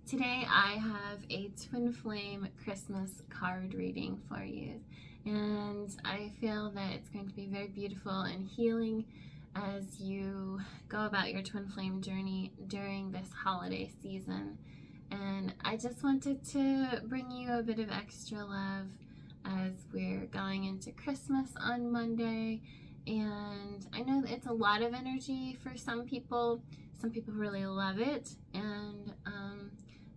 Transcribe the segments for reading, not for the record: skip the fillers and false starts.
Today I have a Twin Flame Christmas card reading for you, and I feel that it's going to be very beautiful and healing as you go about your Twin Flame journey during this holiday season. And I just wanted to bring you a bit of extra love as we're going into Christmas on Monday. And I know that it's a lot of energy for some people. Some people really love it, and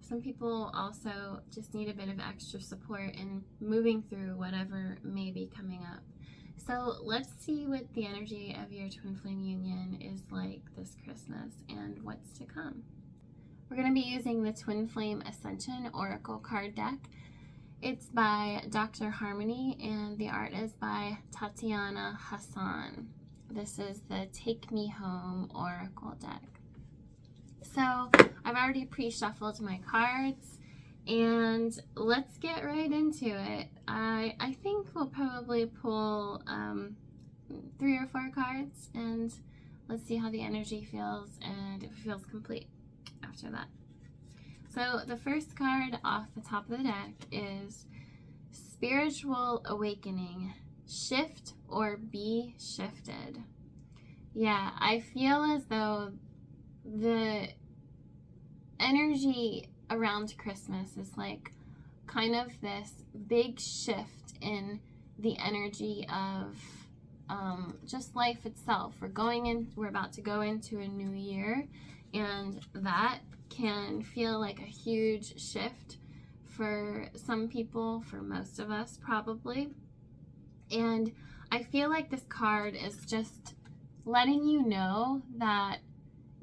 some people also just need a bit of extra support in moving through whatever may be coming up. So let's see what the energy of your Twin Flame union is like this Christmas and what's to come. We're going to be using the Twin Flame Ascension Oracle card deck. It's by Dr. Harmony and the art is by Tatiana Hassan. This is the Take Me Home Oracle deck. So I've already pre-shuffled my cards, and let's get right into it. I think we'll probably pull 3 or 4 cards, and let's see how the energy feels and if it feels complete after that. So the first card off the top of the deck is Spiritual Awakening. Shift or be shifted. Yeah, I feel as though the energy around Christmas is like kind of this big shift in the energy of just life itself. We're about to go into a new year, and that can feel like a huge shift for some people, for most of us probably. And I feel like this card is just letting you know that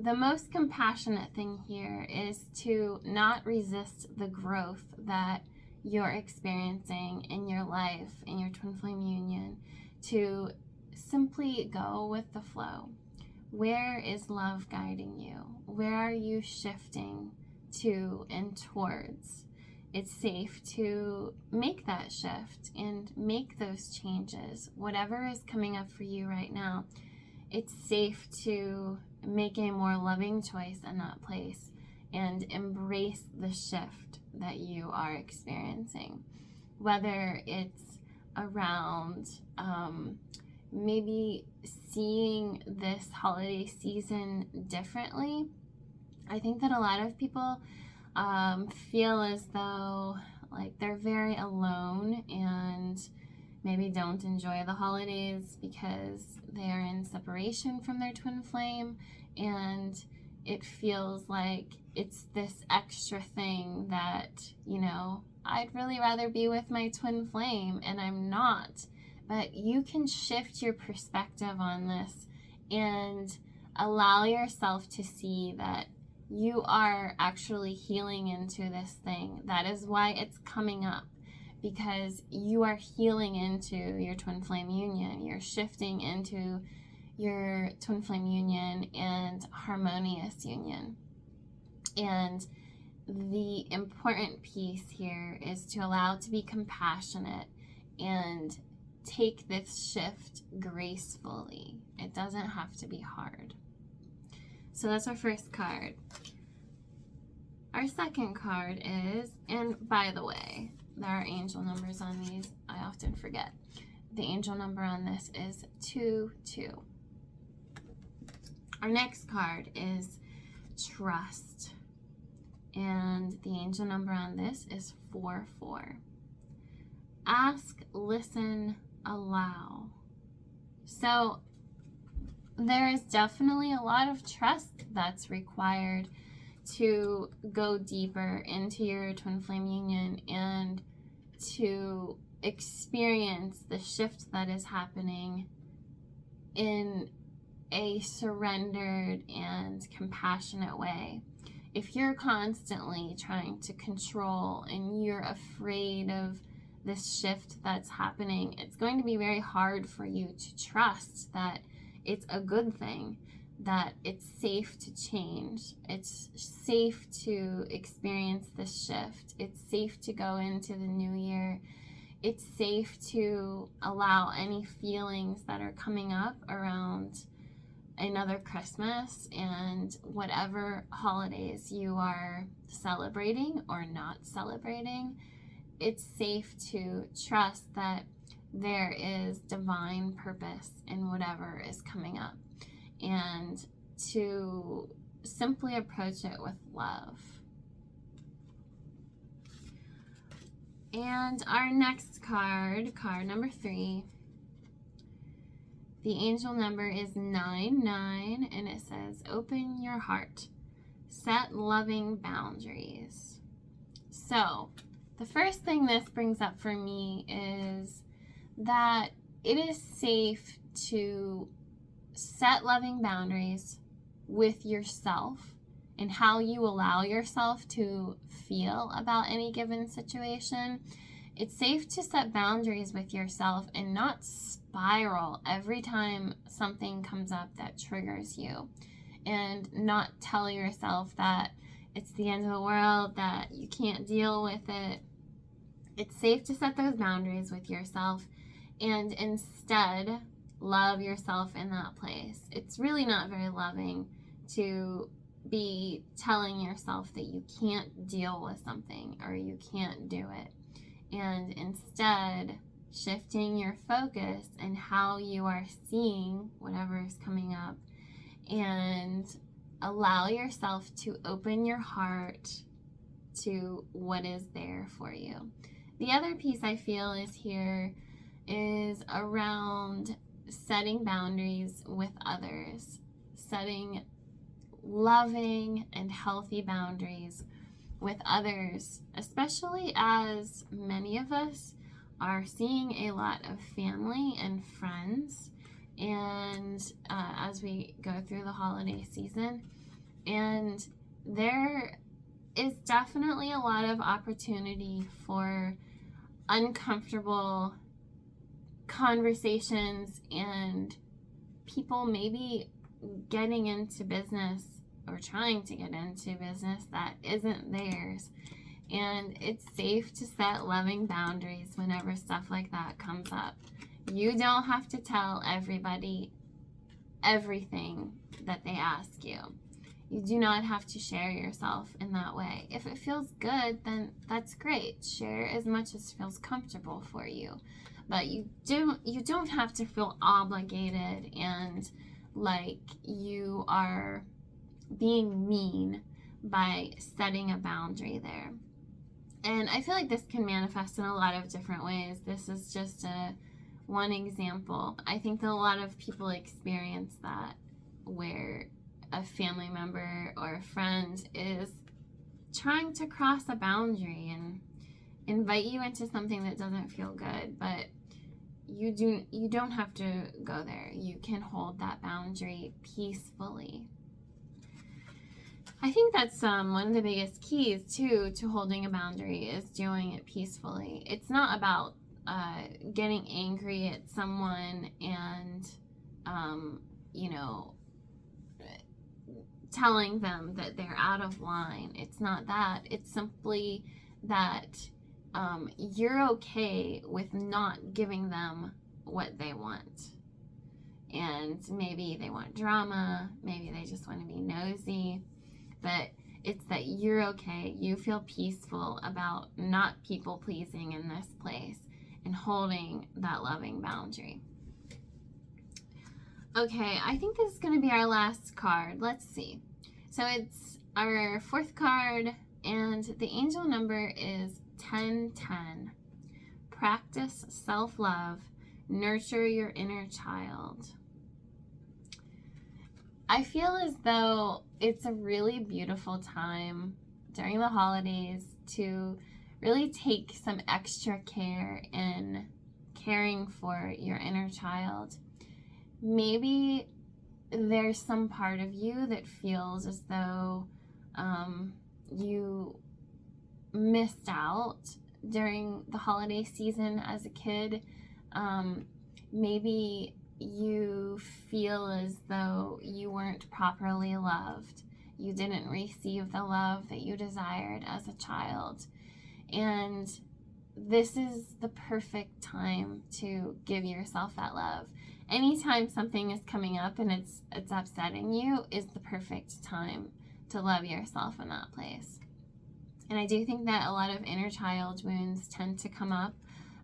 the most compassionate thing here is to not resist the growth that you're experiencing in your life, in your Twin Flame union, to simply go with the flow. Where is love guiding you? Where are you shifting to and towards? It's safe to make that shift and make those changes. Whatever is coming up for you right now, it's safe to make a more loving choice in that place and embrace the shift that you are experiencing. Whether it's around maybe seeing this holiday season differently. I think that a lot of people feel as though like they're very alone and maybe don't enjoy the holidays because they are in separation from their twin flame, and it feels like it's this extra thing that, you know, I'd really rather be with my twin flame and I'm not. But you can shift your perspective on this and allow yourself to see that you are actually healing into this thing. That is why it's coming up, because you are healing into your twin flame union. You're shifting into your twin flame union and harmonious union. And the important piece here is to allow to be compassionate and take this shift gracefully. It doesn't have to be hard. So that's our first card. Our second card is, and by the way, there are angel numbers on these. I often forget. The angel number on this is 22. Our next card is Trust. And the angel number on this is 44. Ask, listen, allow. So there is definitely a lot of trust that's required to go deeper into your twin flame union and to experience the shift that is happening in a surrendered and compassionate way. If you're constantly trying to control and you're afraid of this shift that's happening, it's going to be very hard for you to trust that it's a good thing, that it's safe to change, it's safe to experience this shift, it's safe to go into the new year, it's safe to allow any feelings that are coming up around another Christmas and whatever holidays you are celebrating or not celebrating, it's safe to trust that there is divine purpose in whatever is coming up, and to simply approach it with love. And our next card, card number 3, the angel number is 99, and it says, open your heart, set loving boundaries. So the first thing this brings up for me is that it is safe to set loving boundaries with yourself and how you allow yourself to feel about any given situation. It's safe to set boundaries with yourself and not spiral every time something comes up that triggers you, and not tell yourself that it's the end of the world, that you can't deal with it. It's safe to set those boundaries with yourself and instead love yourself in that place. It's really not very loving to be telling yourself that you can't deal with something or you can't do it, and instead shifting your focus and how you are seeing whatever is coming up, and allow yourself to open your heart to what is there for you. The other piece I feel is here is around setting boundaries with others, setting loving and healthy boundaries with others, especially as many of us are seeing a lot of family and friends, and as we go through the holiday season, and there is definitely a lot of opportunity for uncomfortable conversations and people maybe getting into business or trying to get into business that isn't theirs. And it's safe to set loving boundaries whenever stuff like that comes up. You don't have to tell everybody everything that they ask you. You do not have to share yourself in that way. If it feels good, then that's great. Share as much as feels comfortable for you. But you don't have to feel obligated and like you are being mean by setting a boundary there. And I feel like this can manifest in a lot of different ways. This is just one example. I think that a lot of people experience that, where a family member or a friend is trying to cross a boundary and invite you into something that doesn't feel good, but you don't have to go there. You can hold that boundary peacefully. I think that's one of the biggest keys too to holding a boundary, is doing it peacefully. It's not about getting angry at someone and telling them that they're out of line. It's not that. It's simply that you're okay with not giving them what they want. And maybe they want drama, maybe they just want to be nosy, but it's that you're okay. You feel peaceful about not people pleasing in this place and holding that loving boundary. Okay, I think this is going to be our last card. Let's see. So it's our 4th card, and the angel number is 1010. Practice self-love. Nurture your inner child. I feel as though it's a really beautiful time during the holidays to really take some extra care in caring for your inner child. Maybe there's some part of you that feels as though you missed out during the holiday season as a kid. Maybe you feel as though you weren't properly loved. You didn't receive the love that you desired as a child. And this is the perfect time to give yourself that love. Anytime something is coming up and it's upsetting you is the perfect time to love yourself in that place. And I do think that a lot of inner child wounds tend to come up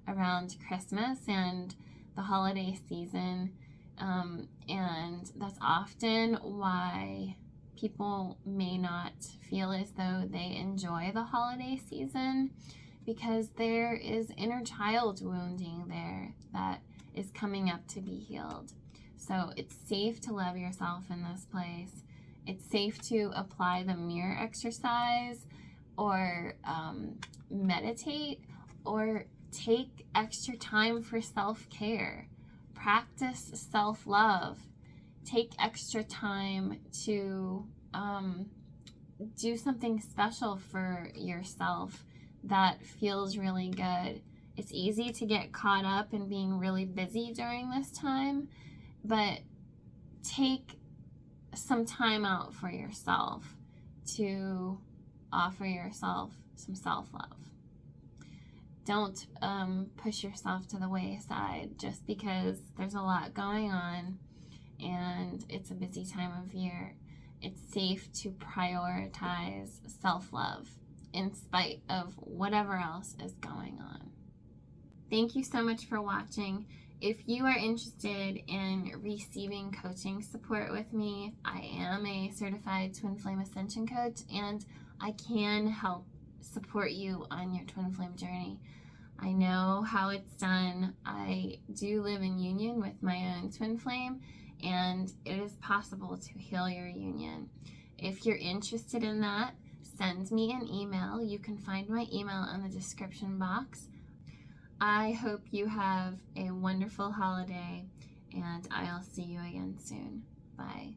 around Christmas and the holiday season, and that's often why people may not feel as though they enjoy the holiday season, because there is inner child wounding there that is coming up to be healed. So it's safe to love yourself in this place. It's safe to apply the mirror exercise, or meditate, or take extra time for self-care. Practice self-love. Take extra time to do something special for yourself that feels really good. It's easy to get caught up in being really busy during this time, but take some time out for yourself to offer yourself some self-love. Don't push yourself to the wayside just because there's a lot going on and it's a busy time of year. It's safe to prioritize self-love in spite of whatever else is going on. Thank you so much for watching. If you are interested in receiving coaching support with me, I am a certified Twin Flame Ascension coach, and I can help support you on your twin flame journey. I know how it's done. I do live in union with my own twin flame, and it is possible to heal your union. If you're interested in that, send me an email. You can find my email in the description box. I hope you have a wonderful holiday, and I'll see you again soon. Bye.